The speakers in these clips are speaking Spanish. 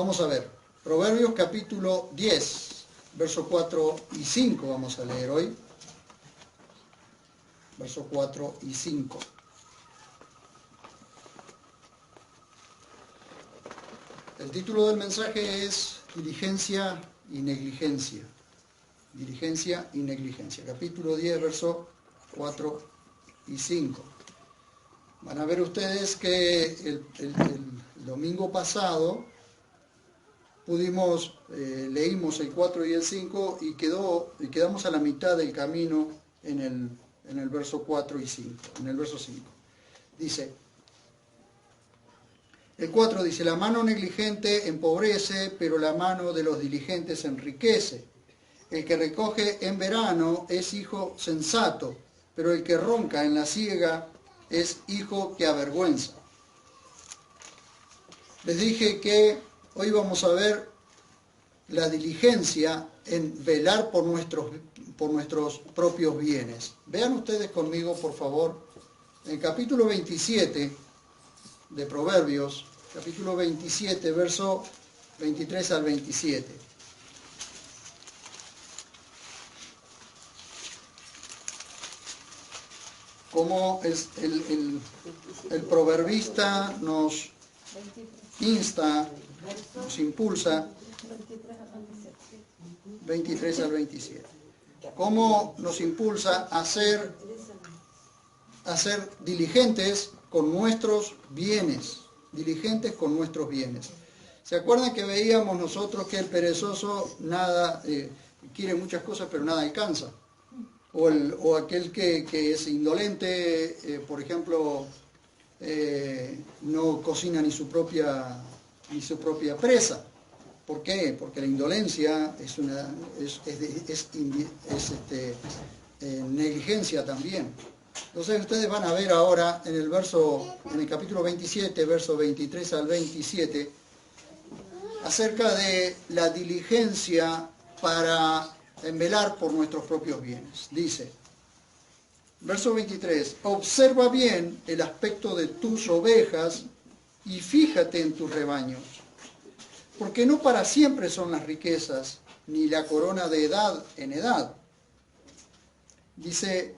Vamos a ver, Proverbios capítulo 10, versos 4 y 5 vamos a leer hoy. Versos 4 y 5. El título del mensaje es Diligencia y Negligencia. Diligencia y negligencia. Capítulo 10, versos 4 y 5. Van a ver ustedes que el domingo pasado leímos el 4 y el 5 y quedamos a la mitad del camino en el verso 4 y 5, en el verso 5. Dice, el 4 dice, la mano negligente empobrece, pero la mano de los diligentes enriquece. El que recoge en verano es hijo sensato, pero el que ronca en la siega es hijo que avergüenza. Les dije que hoy vamos a ver la diligencia en velar por nuestros propios bienes. Vean ustedes conmigo, por favor, en el capítulo 27 de Proverbios, capítulo 27, verso 23 al 27. Como el proverbista nos insta, nos impulsa, 23 al 27. Cómo nos impulsa a ser diligentes con nuestros bienes. Diligentes con nuestros bienes. ¿Se acuerdan que veíamos nosotros que el perezoso nada quiere muchas cosas pero nada alcanza? O aquel que es indolente, por ejemplo, no cocina ni su propia presa. ¿Por qué? Porque la indolencia es negligencia también. Entonces ustedes van a ver ahora en el capítulo 27, versos 23 al 27, acerca de la diligencia en velar por nuestros propios bienes. Dice, verso 23, observa bien el aspecto de tus ovejas y fíjate en tus rebaños, porque no para siempre son las riquezas, ni la corona de edad en edad. Dice,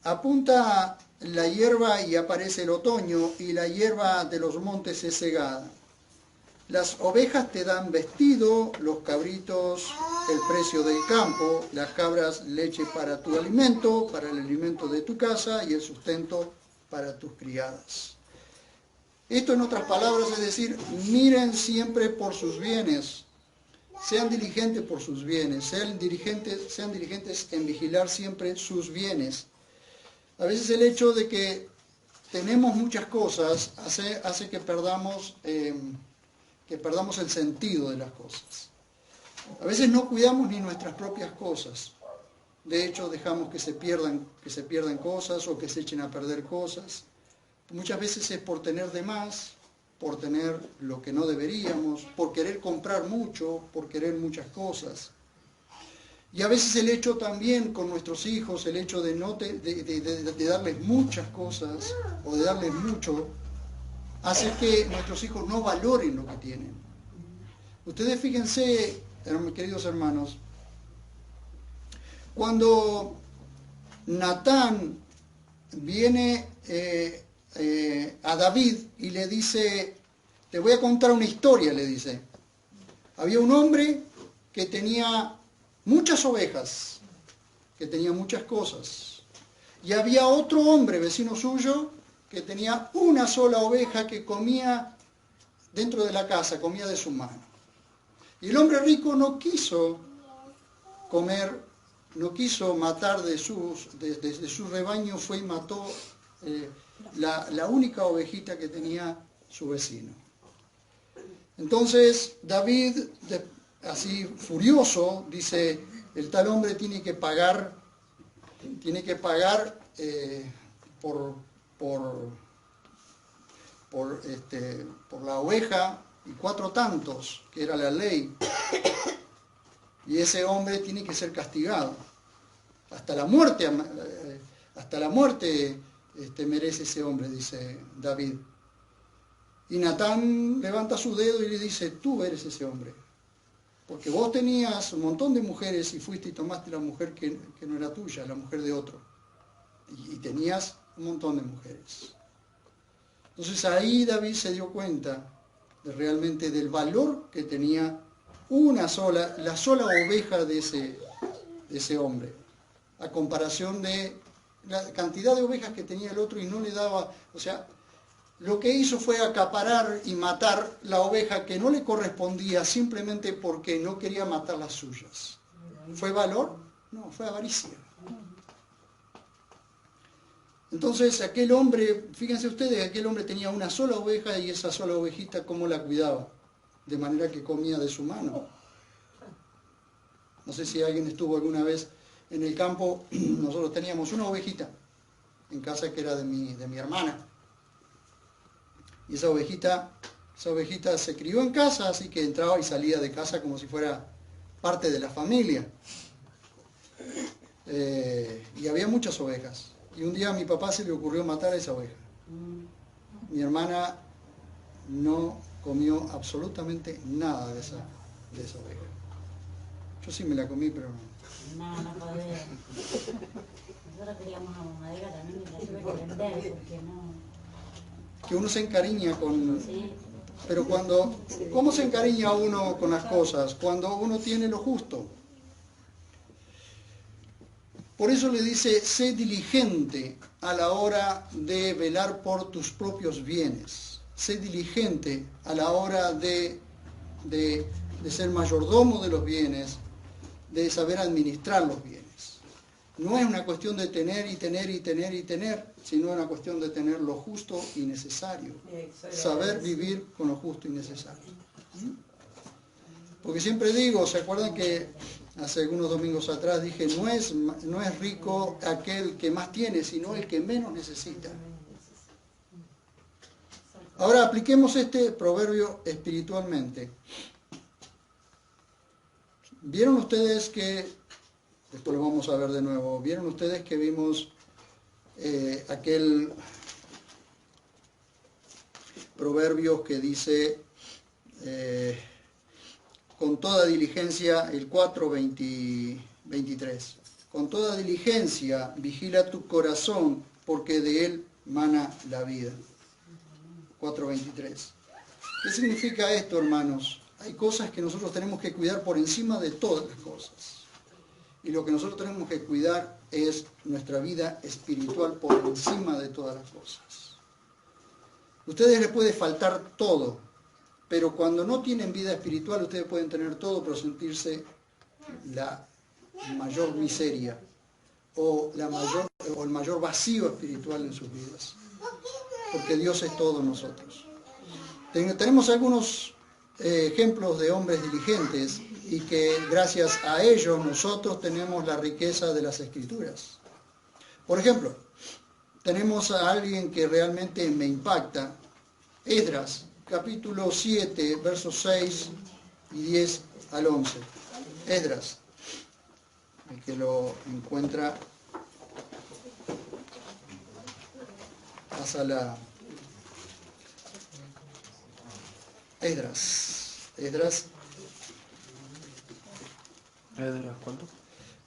apunta la hierba y aparece el otoño, y la hierba de los montes es segada. Las ovejas te dan vestido, los cabritos el precio del campo, las cabras leche para tu alimento, para el alimento de tu casa y el sustento para tus criadas. Esto en otras palabras es decir, miren siempre por sus bienes, sean diligentes por sus bienes, sean diligentes en vigilar siempre sus bienes. A veces el hecho de que tenemos muchas cosas hace que perdamos el sentido de las cosas. A veces no cuidamos ni nuestras propias cosas. De hecho, dejamos que se pierdan cosas o que se echen a perder cosas. Muchas veces es por tener de más, por tener lo que no deberíamos, por querer comprar mucho, por querer muchas cosas. Y a veces el hecho también con nuestros hijos, el hecho de darles muchas cosas o de darles mucho, hace que nuestros hijos no valoren lo que tienen. Ustedes fíjense, queridos hermanos, cuando Natán viene a David y le dice, te voy a contar una historia, le dice. Había un hombre que tenía muchas ovejas, que tenía muchas cosas. Y había otro hombre, vecino suyo, que tenía una sola oveja que comía dentro de la casa, comía de su mano. Y el hombre rico no quiso comer, no quiso matar de su rebaño, fue y mató la única ovejita que tenía su vecino. Entonces David, así furioso, dice, el tal hombre tiene que pagar por la oveja y 4 tantos, que era la ley, y ese hombre tiene que ser castigado. Hasta la muerte merece ese hombre, dice David. Y Natán levanta su dedo y le dice, tú eres ese hombre. Porque vos tenías un montón de mujeres y fuiste y tomaste la mujer que no era tuya, la mujer de otro. Y tenías un montón de mujeres. Entonces ahí David se dio cuenta realmente del valor que tenía la sola oveja de ese hombre, a comparación de la cantidad de ovejas que tenía el otro y no le daba, o sea, lo que hizo fue acaparar y matar la oveja que no le correspondía simplemente porque no quería matar las suyas. ¿Fue valor? No, fue avaricia. Entonces aquel hombre, fíjense ustedes, aquel hombre tenía una sola oveja y esa sola ovejita, ¿cómo la cuidaba? De manera que comía de su mano. No sé si alguien estuvo alguna vez en el campo, nosotros teníamos una ovejita en casa que era de mi hermana. Y esa ovejita se crió en casa, así que entraba y salía de casa como si fuera parte de la familia. Y había muchas ovejas. Y un día a mi papá se le ocurrió matar a esa oveja. Mi hermana no comió absolutamente nada de esa oveja. Yo sí me la comí, pero no. No podía. Nosotros queríamos a madera también y la tuve que vender porque no... Que uno se encariña con... Sí. Pero ¿cómo se encariña uno con las cosas? Cuando uno tiene lo justo. Por eso le dice, sé diligente a la hora de velar por tus propios bienes. Sé diligente a la hora de ser mayordomo de los bienes, de saber administrar los bienes. No es una cuestión de tener y tener y tener y tener, sino una cuestión de tener lo justo y necesario. Saber vivir con lo justo y necesario. Porque siempre digo, ¿se acuerdan que hace algunos domingos atrás dije, no es rico aquel que más tiene, sino el que menos necesita? Ahora apliquemos este proverbio espiritualmente. ¿Vieron ustedes que, esto lo vamos a ver de nuevo, vieron ustedes que vimos aquel proverbio que dice, con toda diligencia, el 4:23, con toda diligencia vigila tu corazón, porque de él mana la vida. 4:23. ¿Qué significa esto, hermanos? Hay cosas que nosotros tenemos que cuidar por encima de todas las cosas. Y lo que nosotros tenemos que cuidar es nuestra vida espiritual por encima de todas las cosas. A ustedes les puede faltar todo, pero cuando no tienen vida espiritual, ustedes pueden tener todo, pero sentirse la mayor miseria o el mayor vacío espiritual en sus vidas. Porque Dios es todo en nosotros. Tenemos algunos ejemplos de hombres diligentes y que gracias a ellos nosotros tenemos la riqueza de las Escrituras. Por ejemplo, tenemos a alguien que realmente me impacta, Esdras, capítulo 7, versos 6 y 10 al 11. Esdras, el que lo encuentra, pasa la... Esdras, ¿cuánto?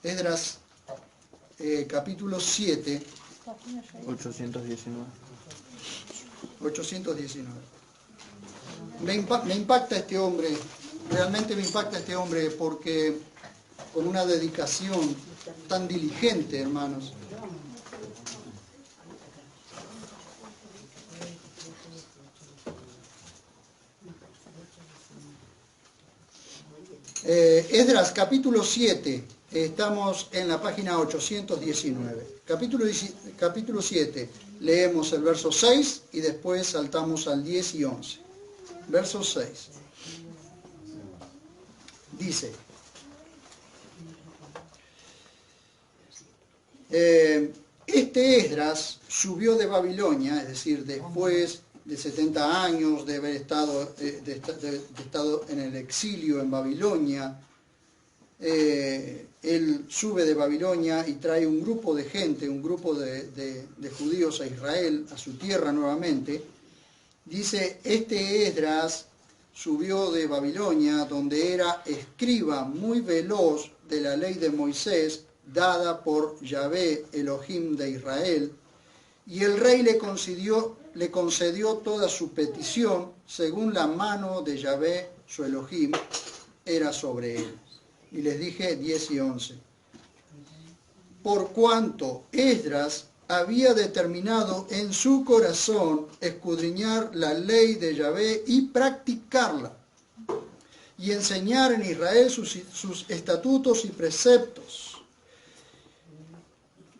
Esdras, capítulo 7, 819. Me impacta este hombre, realmente me impacta este hombre porque con una dedicación tan diligente, hermanos. Esdras, capítulo 7, estamos en la página 819. Capítulo 7, leemos el verso 6 y después saltamos al 10 y 11. Verso 6. Dice, este Esdras subió de Babilonia, es decir, después de 70 años de haber estado en el exilio en Babilonia. Él sube de Babilonia y trae un grupo de gente, un grupo de judíos a Israel, a su tierra nuevamente, Dice, este Esdras subió de Babilonia, donde era escriba muy veloz de la ley de Moisés, dada por Yahvé, Elohim de Israel, y el rey le concedió toda su petición, según la mano de Yahvé, su Elohim, era sobre él. Y les dije 10 y 11. Por cuanto Esdras había determinado en su corazón escudriñar la ley de Yahvé y practicarla, y enseñar en Israel sus estatutos y preceptos.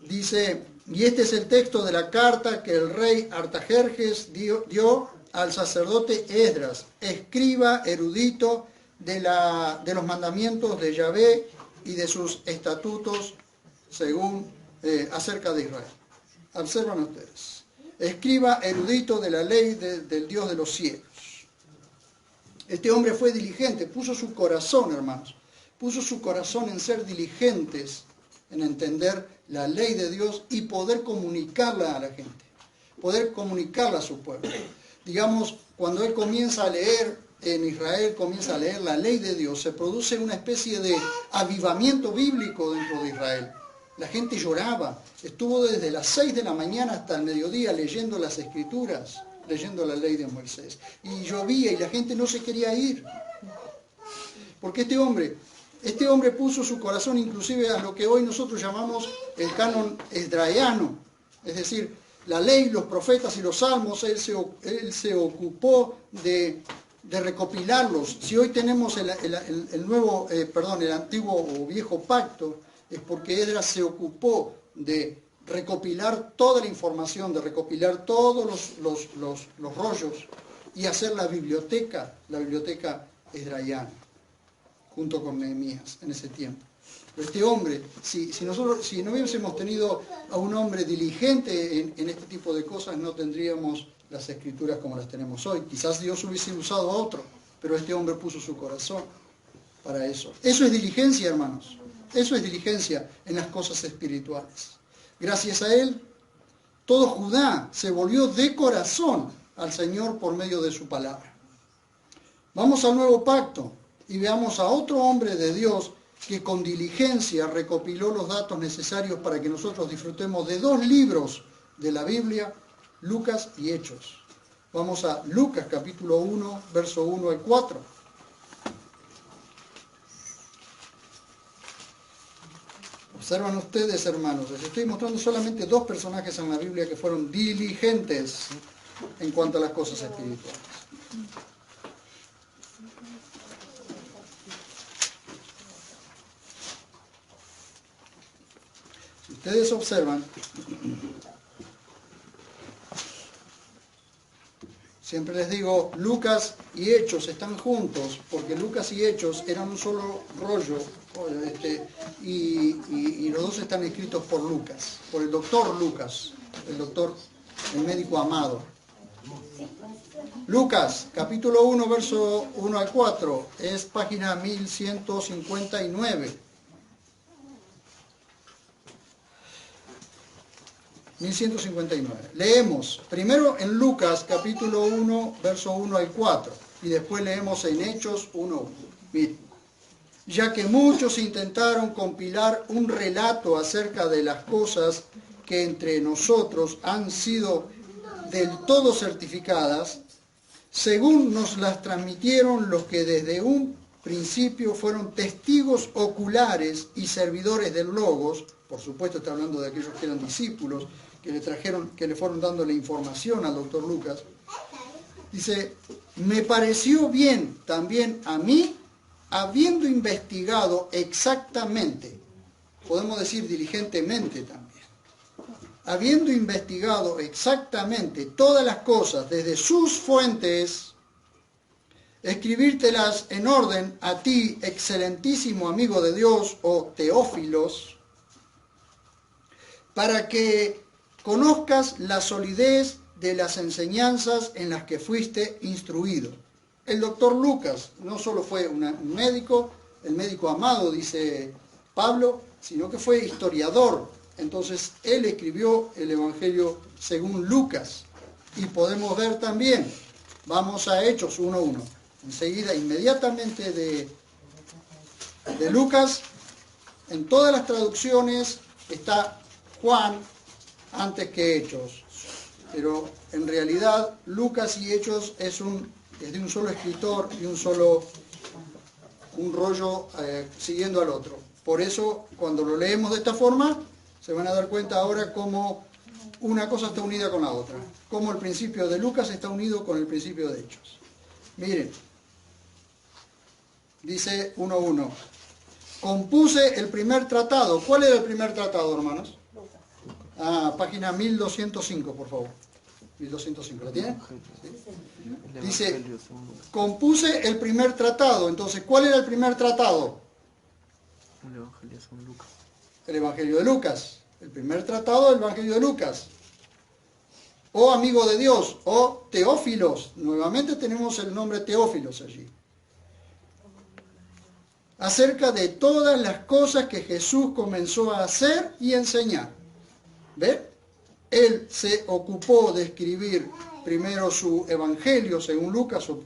Dice, y este es el texto de la carta que el rey Artajerjes dio al sacerdote Esdras, escriba erudito de los mandamientos de Yahvé y de sus estatutos según acerca de Israel. Observan ustedes. Escriba erudito de la ley del Dios de los cielos. Este hombre fue diligente, puso su corazón, hermanos, puso su corazón en ser diligentes, en entender la ley de Dios y poder comunicarla a la gente, poder comunicarla a su pueblo. Digamos, cuando él comienza a leer en Israel, comienza a leer la ley de Dios, se produce una especie de avivamiento bíblico dentro de Israel. La gente lloraba, estuvo desde las 6 de la mañana hasta el mediodía leyendo las escrituras, leyendo la ley de Moisés. Y llovía y la gente no se quería ir. Porque este hombre puso su corazón inclusive a lo que hoy nosotros llamamos el canon esdraiano. Es decir, la ley, los profetas y los salmos, él se ocupó de recopilarlos. Si hoy tenemos el antiguo o viejo pacto, es porque Esdras se ocupó de recopilar toda la información, de recopilar todos los rollos y hacer la biblioteca esdraiana, junto con Nehemías en ese tiempo. Pero este hombre, si no hubiésemos tenido a un hombre diligente en este tipo de cosas, no tendríamos las escrituras como las tenemos hoy. Quizás Dios hubiese usado a otro, pero este hombre puso su corazón para eso. Eso es diligencia, hermanos. Eso es diligencia en las cosas espirituales. Gracias a él, todo Judá se volvió de corazón al Señor por medio de su palabra. Vamos al nuevo pacto y veamos a otro hombre de Dios que con diligencia recopiló los datos necesarios para que nosotros disfrutemos de 2 libros de la Biblia, Lucas y Hechos. Vamos a Lucas capítulo 1, verso 1 al 4. Observan ustedes, hermanos, les estoy mostrando solamente 2 personajes en la Biblia que fueron diligentes en cuanto a las cosas espirituales. Si ustedes observan, siempre les digo, Lucas y Hechos están juntos, porque Lucas y Hechos eran un solo rollo, y los 2 están escritos por Lucas, por el doctor Lucas, el médico amado. Lucas, capítulo 1, verso 1 al 4, es página 1159. 1159. Leemos primero en Lucas capítulo 1, verso 1 al 4, y después leemos en Hechos 1:1. Miren. Ya que muchos intentaron compilar un relato acerca de las cosas que entre nosotros han sido del todo certificadas, según nos las transmitieron los que desde un principio fueron testigos oculares y servidores del Logos. Por supuesto está hablando de aquellos que eran discípulos, que le fueron dando la información al doctor Lucas. Dice, me pareció bien también a mí, habiendo investigado exactamente, podemos decir diligentemente también, habiendo investigado exactamente todas las cosas desde sus fuentes, escribírtelas en orden a ti, excelentísimo amigo de Dios, o Teófilos, para que conozcas la solidez de las enseñanzas en las que fuiste instruido. El doctor Lucas no solo fue un médico, el médico amado, dice Pablo, sino que fue historiador. Entonces, él escribió el Evangelio según Lucas. Y podemos ver también Vamos a Hechos 1:1. Enseguida, inmediatamente de Lucas, en todas las traducciones está Juan antes que Hechos. Pero en realidad Lucas y Hechos es de un solo escritor y un rollo siguiendo al otro. Por eso, cuando lo leemos de esta forma, se van a dar cuenta ahora cómo una cosa está unida con la otra. Cómo el principio de Lucas está unido con el principio de Hechos. Miren, dice 1:1. Compuse el primer tratado. ¿Cuál era el primer tratado, hermanos? Página 1205, por favor. 1205, ¿la tienen? ¿Sí? Dice, compuse el primer tratado. Entonces, ¿cuál era el primer tratado? El Evangelio de Lucas. El Evangelio de Lucas. El primer tratado del Evangelio de Lucas. O amigo de Dios, o Teófilos. Nuevamente tenemos el nombre Teófilos allí. Acerca de todas las cosas que Jesús comenzó a hacer y enseñar. ¿Ven? Él se ocupó de escribir primero su Evangelio según Lucas, o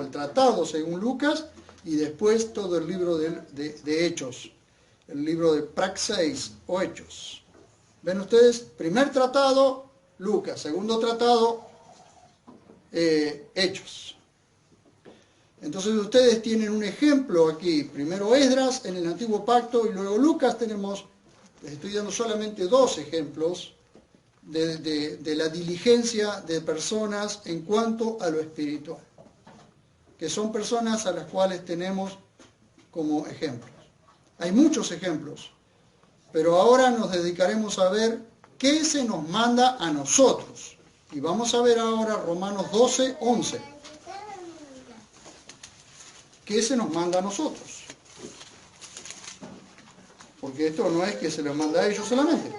el tratado según Lucas, y después todo el libro de Hechos, el libro de Praxeis o Hechos. ¿Ven ustedes? Primer tratado, Lucas. Segundo tratado, Hechos. Entonces ustedes tienen un ejemplo aquí. Primero Esdras en el Antiguo Pacto y luego Lucas. Les estoy dando solamente dos ejemplos de la diligencia de personas en cuanto a lo espiritual, que son personas a las cuales tenemos como ejemplos. Hay muchos ejemplos, pero ahora nos dedicaremos a ver qué se nos manda a nosotros. Y vamos a ver ahora Romanos 12:11. ¿Qué se nos manda a nosotros? Porque esto no es que se les manda a ellos solamente.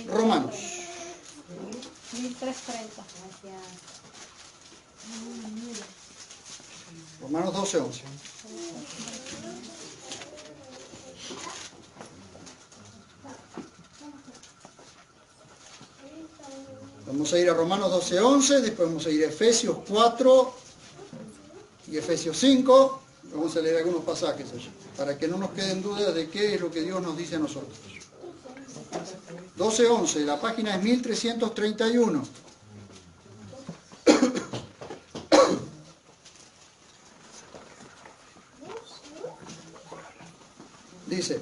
Romanos. 1330. Romanos 12:11. Vamos a ir a Romanos 12:11, después vamos a ir a Efesios 4 y Efesios 5. Vamos a leer algunos pasajes allí, para que no nos queden dudas de qué es lo que Dios nos dice a nosotros. 12:11, la página es 1331. Dice: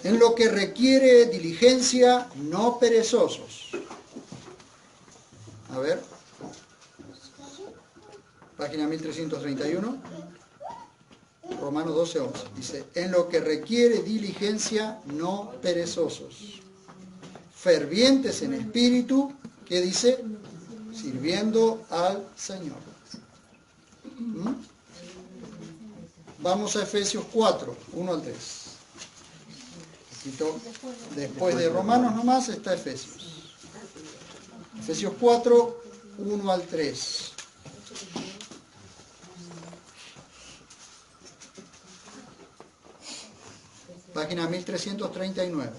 en lo que requiere diligencia, no perezosos. A ver. Página 1331. Romanos 12:11. Dice: en lo que requiere diligencia, no perezosos. Fervientes en espíritu, ¿qué dice? Sirviendo al Señor. Vamos a Efesios 4, 1 al 3. Después de Romanos nomás está Efesios. Efesios 4, 1 al 3. Página 1339.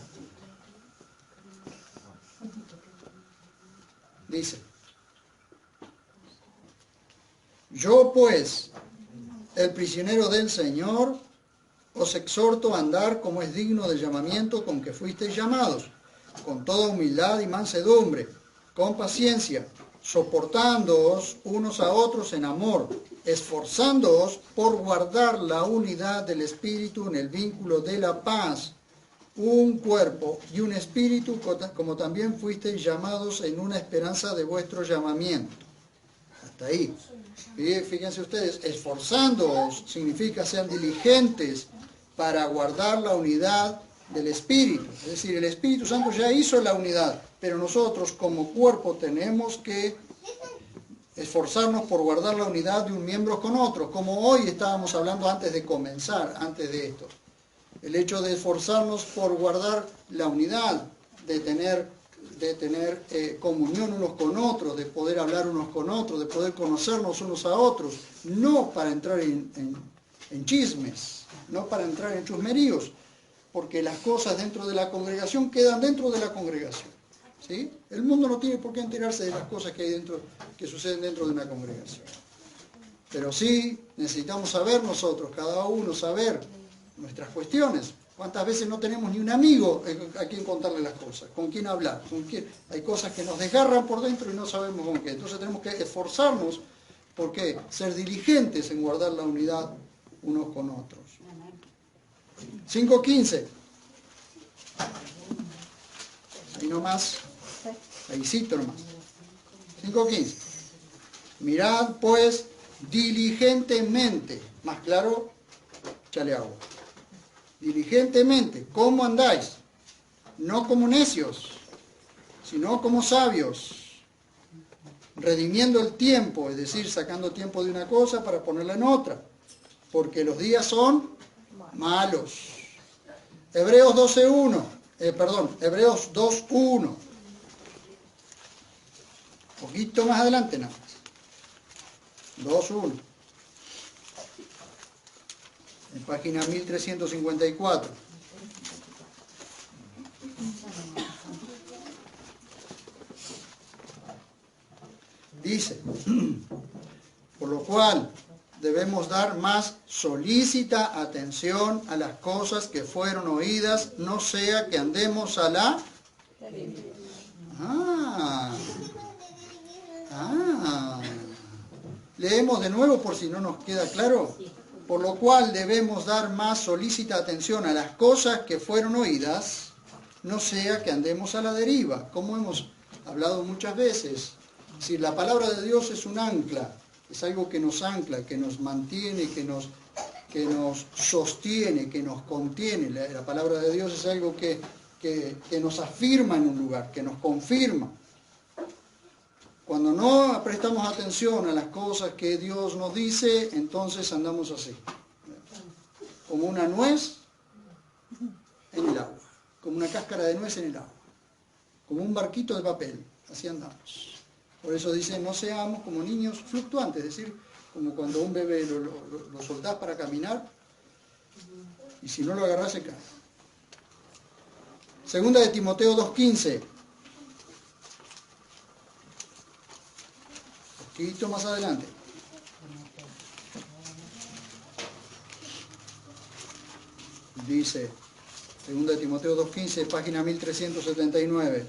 Dice: yo pues, el prisionero del Señor, os exhorto a andar como es digno del llamamiento con que fuisteis llamados, con toda humildad y mansedumbre, con paciencia, soportándoos unos a otros en amor, esforzándoos por guardar la unidad del Espíritu en el vínculo de la paz, un cuerpo y un espíritu, como también fuisteis llamados en una esperanza de vuestro llamamiento. Hasta ahí. Y fíjense ustedes, esforzándoos significa sean diligentes para guardar la unidad del Espíritu. Es decir, el Espíritu Santo ya hizo la unidad, pero nosotros como cuerpo tenemos que esforzarnos por guardar la unidad de un miembro con otro, como hoy estábamos hablando antes de comenzar, antes de esto. El hecho de esforzarnos por guardar la unidad, de de tener comunión unos con otros, de poder hablar unos con otros, de poder conocernos unos a otros, no para entrar en chismes, no para entrar en chusmeríos, porque las cosas dentro de la congregación quedan dentro de la congregación. ¿Sí? El mundo no tiene por qué enterarse de las cosas que hay dentro, que suceden dentro de una congregación. Pero sí necesitamos saber nosotros, cada uno, saber nuestras cuestiones. ¿Cuántas veces no tenemos ni un amigo a quien contarle las cosas? ¿Con quién hablar? ¿Con quién? Hay cosas que nos desgarran por dentro y no sabemos con qué. Entonces tenemos que esforzarnos, ¿por qué? Ser diligentes en guardar la unidad unos con otros. 5:15. Ahí nomás. Ahí cito nomás. 5:15. Mirad pues diligentemente. Más claro, échale agua. Diligentemente, ¿cómo andáis? No como necios, sino como sabios, redimiendo el tiempo, es decir, sacando tiempo de una cosa para ponerla en otra, porque los días son malos. Hebreos 2:1. Poquito más adelante nada más. 2:1. En página 1354. Dice, por lo cual debemos dar más solícita atención a las cosas que fueron oídas, no sea que andemos a la... Leemos de nuevo por si no nos queda claro. Por lo cual debemos dar más solícita atención a las cosas que fueron oídas, no sea que andemos a la deriva, como hemos hablado muchas veces. Si la palabra de Dios es un ancla, es algo que nos ancla, que nos mantiene, que nos sostiene, que nos contiene. La palabra de Dios es algo que nos afirma en un lugar, que nos confirma. Cuando no prestamos atención a las cosas que Dios nos dice, entonces andamos así. Como una nuez en el agua. Como una cáscara de nuez en el agua. Como un barquito de papel. Así andamos. Por eso dice, no seamos como niños fluctuantes. Es decir, como cuando un bebé lo soltás para caminar y si no lo agarrás se cae. Segunda de Timoteo 2:15. Un poquito más adelante. Dice, 2 Timoteo 2:15, página 1379.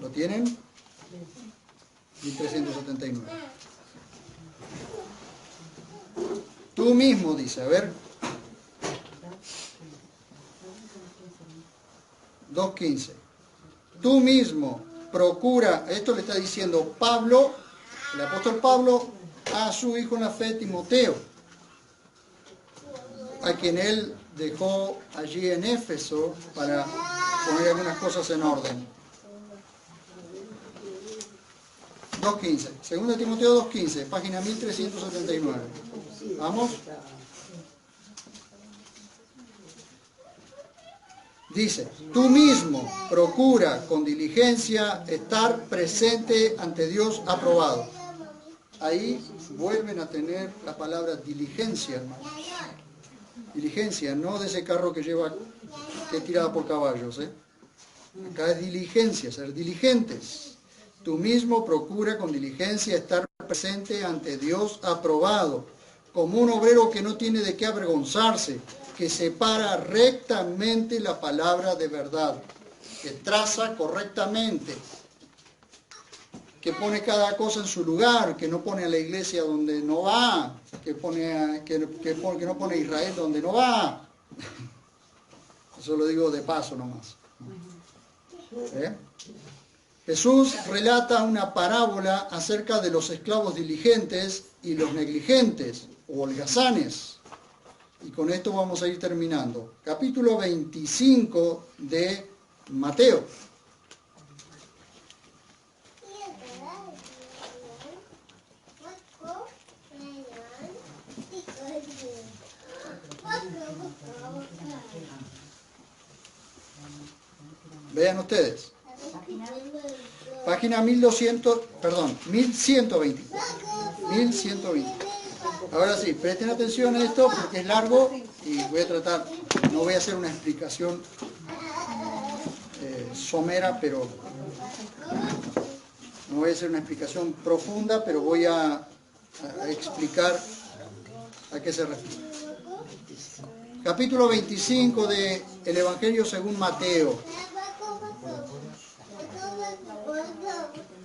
¿Lo tienen? 1379. Tú mismo, dice, a ver. 2:15. Tú mismo procura, esto le está diciendo Pablo, el apóstol Pablo, a su hijo en la fe Timoteo, a quien él dejó allí en Éfeso para poner algunas cosas en orden. 2:15. 2 Timoteo 2:15, página 1379. ¿Vamos? Dice, tú mismo procura con diligencia estar presente ante Dios aprobado. Ahí vuelven a tener la palabra diligencia, hermanos. Diligencia, no de ese carro que es tirada por caballos. Acá es diligencia, ser diligentes. Tú mismo procura con diligencia estar presente ante Dios aprobado, como un obrero que no tiene de qué avergonzarse, que separa rectamente la palabra de verdad, que traza correctamente, que pone cada cosa en su lugar, que no pone a la iglesia donde no va, que no pone a Israel donde no va. Eso lo digo de paso nomás. Jesús relata una parábola acerca de los esclavos diligentes y los negligentes o holgazanes. Y con esto vamos a ir terminando. Capítulo 25 de Mateo. Vean ustedes. Página. Página 1124. 1124. Ahora sí, presten atención a esto porque es largo y voy a tratar, no voy a hacer una explicación somera, pero no voy a hacer una explicación profunda, pero voy a explicar a qué se refiere. Capítulo 25 del Evangelio según Mateo.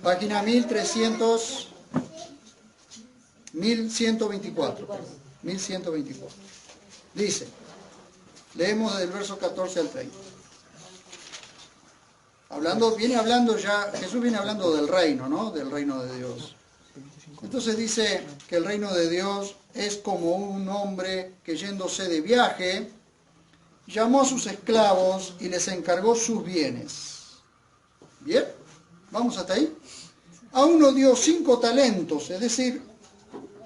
Página 1124. Dice, leemos del verso 14 al 30. Jesús viene hablando del reino, ¿no? Del reino de Dios. Entonces dice que el reino de Dios es como un hombre que yéndose de viaje, llamó a sus esclavos y les encargó sus bienes. ¿Bien? ¿Vamos hasta ahí? A uno dio 5 talentos, es decir,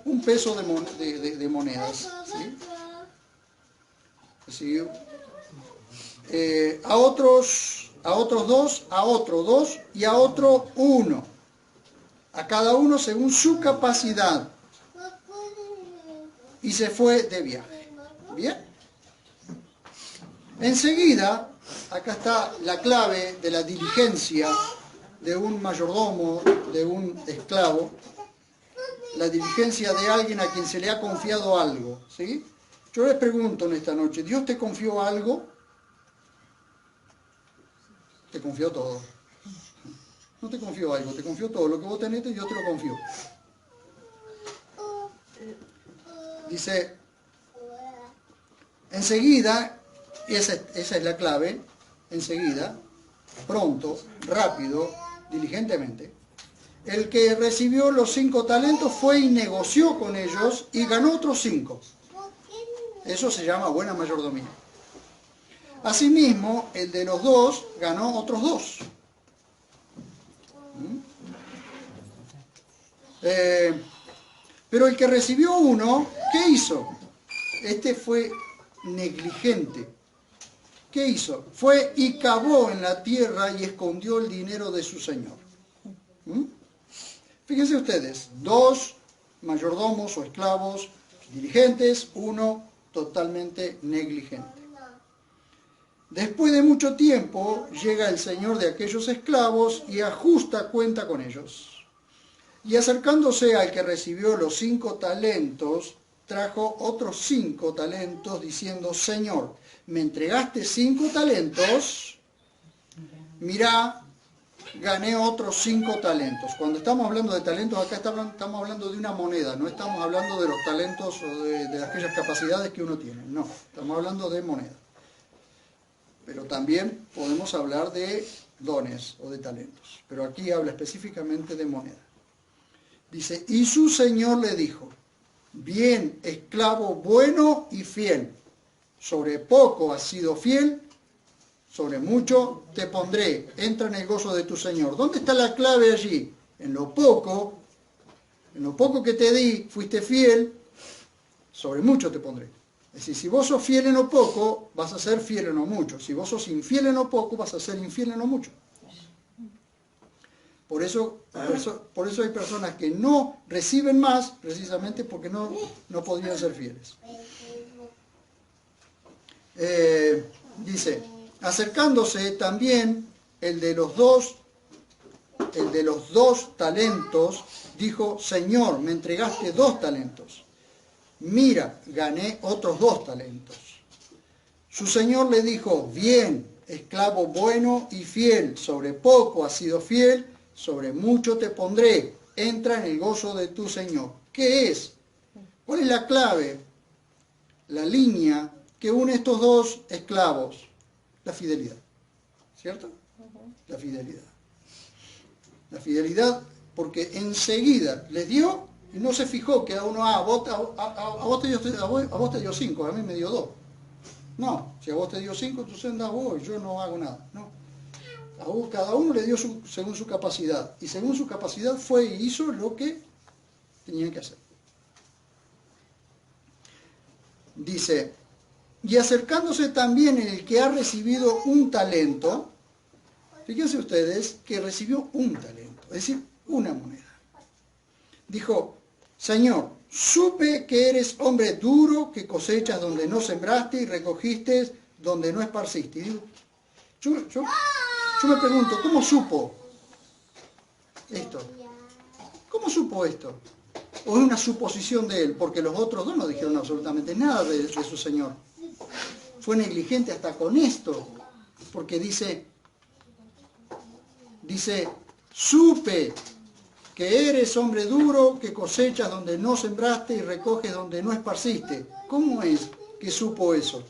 un peso de monedas. ¿Sí? A otros 2, a otro 2 y a otro 1. A cada uno según su capacidad. Y se fue de viaje. ¿Bien? Enseguida, acá está la clave de la diligencia de un mayordomo, de un esclavo, la diligencia de alguien a quien se le ha confiado algo, ¿sí? Yo les pregunto en esta noche, ¿Dios te confió algo? Te confió todo. No te confió algo, te confió todo. Lo que vos tenés, Dios te lo confió. Dice, enseguida, y esa es la clave, enseguida, pronto, rápido, diligentemente, el que recibió los 5 talentos fue y negoció con ellos y ganó otros 5. Eso se llama buena mayordomía. Asimismo, el de los 2 ganó otros 2. Pero el que recibió 1, ¿qué hizo? Este fue negligente. ¿Qué hizo? Fue y cavó en la tierra y escondió el dinero de su señor. Fíjense ustedes, 2 mayordomos o esclavos diligentes, 1 totalmente negligente. Después de mucho tiempo llega el señor de aquellos esclavos y ajusta cuenta con ellos. Y acercándose al que recibió los 5 talentos, trajo otros 5 talentos diciendo, Señor, me entregaste 5 talentos, mirá, gané otros 5 talentos. Cuando estamos hablando de talentos, acá estamos hablando de una moneda, no estamos hablando de los talentos o de aquellas capacidades que uno tiene, no, estamos hablando de moneda. Pero también podemos hablar de dones o de talentos, pero aquí habla específicamente de moneda. Dice, y su señor le dijo, bien, esclavo bueno y fiel, sobre poco has sido fiel, sobre mucho te pondré, entra en el gozo de tu Señor. ¿Dónde está la clave allí? En lo poco que te di, fuiste fiel, sobre mucho te pondré. Es decir, si vos sos fiel en lo poco, vas a ser fiel en lo mucho. Si vos sos infiel en lo poco, vas a ser infiel en lo mucho. Por eso hay personas que no reciben más, precisamente porque no podrían ser fieles. Dice, acercándose también el de los dos talentos, dijo, Señor, me entregaste 2 talentos. Mira, gané otros 2 talentos. Su señor le dijo, bien, esclavo bueno y fiel, sobre poco has sido fiel, sobre mucho te pondré, entra en el gozo de tu Señor. ¿Qué es? ¿Cuál es la clave? La línea que une estos 2 esclavos. La fidelidad. ¿Cierto? La fidelidad. La fidelidad porque enseguida les dio y no se fijó que a uno, a vos te dio 5, a mí me dio 2. No, si a vos te dio 5, entonces andás vos, yo no hago nada. No. Cada uno le dio según su capacidad. Y según su capacidad fue y hizo lo que tenían que hacer. Dice, y acercándose también el que ha recibido 1 talento, Fíjense ustedes que recibió un talento, es decir, una moneda. Dijo, Señor, supe que eres hombre duro, que cosechas donde no sembraste y recogiste donde no esparciste. Y digo, yo me pregunto, ¿cómo supo esto? ¿Cómo supo esto? ¿O es una suposición de él? Porque los otros dos no dijeron absolutamente nada de su Señor. Fue negligente hasta con esto, porque dice, supe que eres hombre duro, que cosechas donde no sembraste y recoges donde no esparciste. ¿Cómo es que supo eso?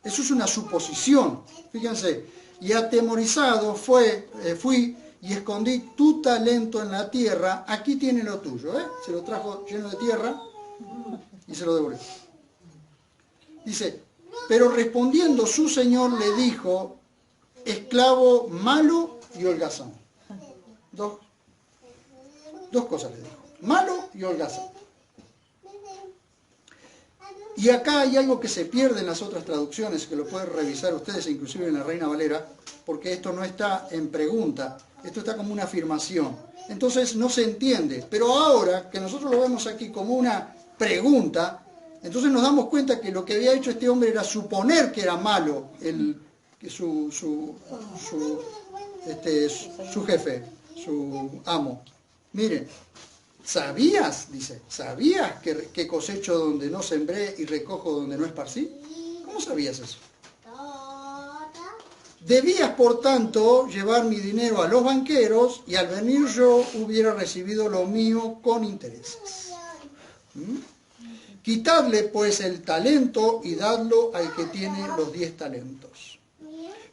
Eso es una suposición. Fíjense, y atemorizado fui y escondí tu talento en la tierra. Aquí tiene lo tuyo. Se lo trajo lleno de tierra y se lo devolvió. Dice, pero respondiendo su señor le dijo, esclavo malo y holgazán. Dos cosas le dijo, malo y holgazán. Y acá hay algo que se pierde en las otras traducciones, que lo pueden revisar ustedes, inclusive en la Reina Valera, porque esto no está en pregunta, esto está como una afirmación. Entonces no se entiende, pero ahora que nosotros lo vemos aquí como una pregunta, entonces nos damos cuenta que lo que había hecho este hombre era suponer que era malo su jefe, su amo. Miren, ¿sabías? Dice, ¿sabías que cosecho donde no sembré y recojo donde no esparcí? ¿Cómo sabías eso? Debías, por tanto, llevar mi dinero a los banqueros y al venir yo hubiera recibido lo mío con intereses. Quitadle pues el talento y dadlo al que tiene los 10 talentos.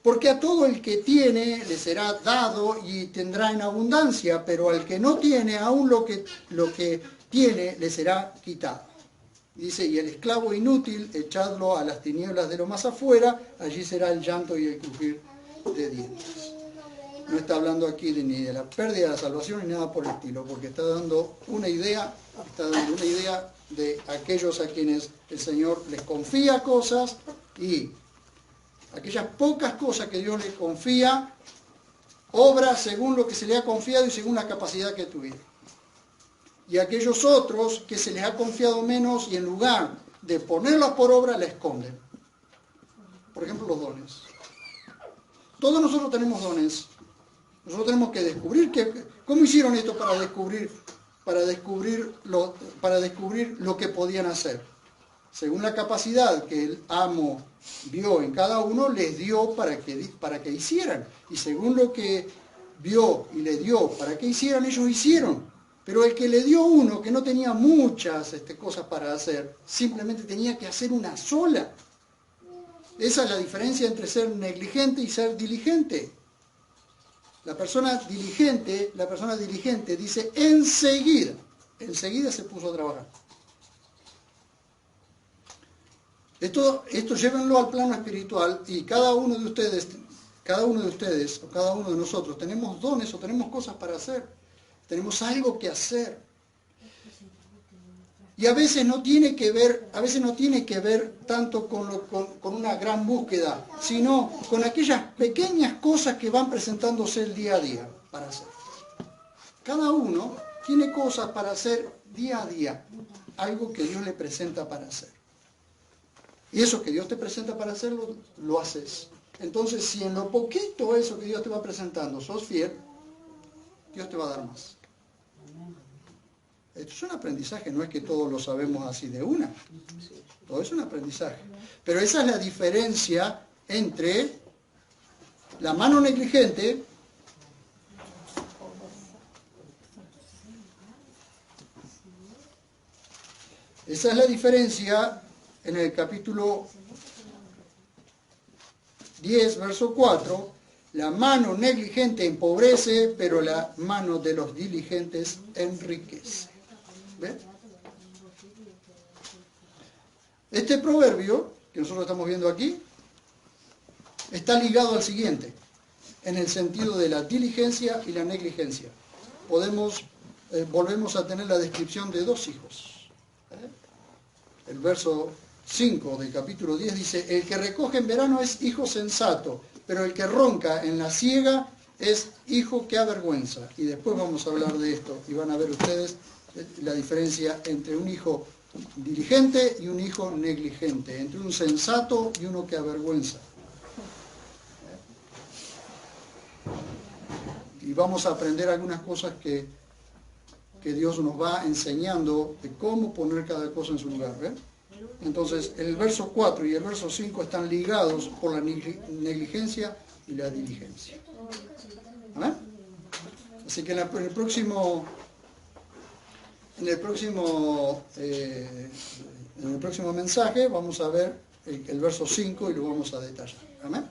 Porque a todo el que tiene le será dado y tendrá en abundancia, pero al que no tiene, aún lo que tiene le será quitado. Dice, y el esclavo inútil, echadlo a las tinieblas de lo más afuera, allí será el llanto y el crujir de dientes. No está hablando aquí ni de la pérdida de la salvación ni nada por el estilo, porque está dando una idea de aquellos a quienes el Señor les confía cosas y aquellas pocas cosas que Dios les confía, obra según lo que se le ha confiado y según la capacidad que tuvieron. Y aquellos otros que se les ha confiado menos y en lugar de ponerlas por obra, la esconden. Por ejemplo, los dones. Todos nosotros tenemos dones. Nosotros tenemos que descubrir cómo hicieron esto para descubrir lo que podían hacer. Según la capacidad que el amo vio en cada uno, les dio para que hicieran. Y según lo que vio y le dio para que hicieran, ellos hicieron. Pero el que le dio uno que no tenía muchas cosas para hacer, simplemente tenía que hacer una sola. Esa es la diferencia entre ser negligente y ser diligente. La persona diligente dice enseguida se puso a trabajar. Esto llévenlo al plano espiritual y cada uno de ustedes o cada uno de nosotros tenemos dones o tenemos cosas para hacer. Tenemos algo que hacer. Y a veces no tiene que ver tanto con una gran búsqueda, sino con aquellas pequeñas cosas que van presentándose el día a día para hacer. Cada uno tiene cosas para hacer día a día, algo que Dios le presenta para hacer. Y eso que Dios te presenta para hacerlo, lo haces. Entonces, si en lo poquito eso que Dios te va presentando sos fiel, Dios te va a dar más. Esto es un aprendizaje, no es que todos lo sabemos así de una. Todo es un aprendizaje. Pero esa es la diferencia entre la mano negligente esa es la diferencia en el capítulo 10, verso 4. La mano negligente empobrece, pero la mano de los diligentes enriquece. ¿Ven? Este proverbio que nosotros estamos viendo aquí está ligado al siguiente, en el sentido de la diligencia y la negligencia. Volvemos a tener la descripción de dos hijos. El verso 5 del capítulo 10 dice, el que recoge en verano es hijo sensato, pero el que ronca en la siega es hijo que avergüenza. Y después vamos a hablar de esto y van a ver ustedes la diferencia entre un hijo diligente y un hijo negligente, entre un sensato y uno que avergüenza. Y vamos a aprender algunas cosas que Dios nos va enseñando de cómo poner cada cosa en su lugar. ¿Ve? Entonces, el verso 4 y el verso 5 están ligados por la negligencia y la diligencia. ¿Amén? Así que en el próximo mensaje vamos a ver el verso 5 y lo vamos a detallar. ¿Amén?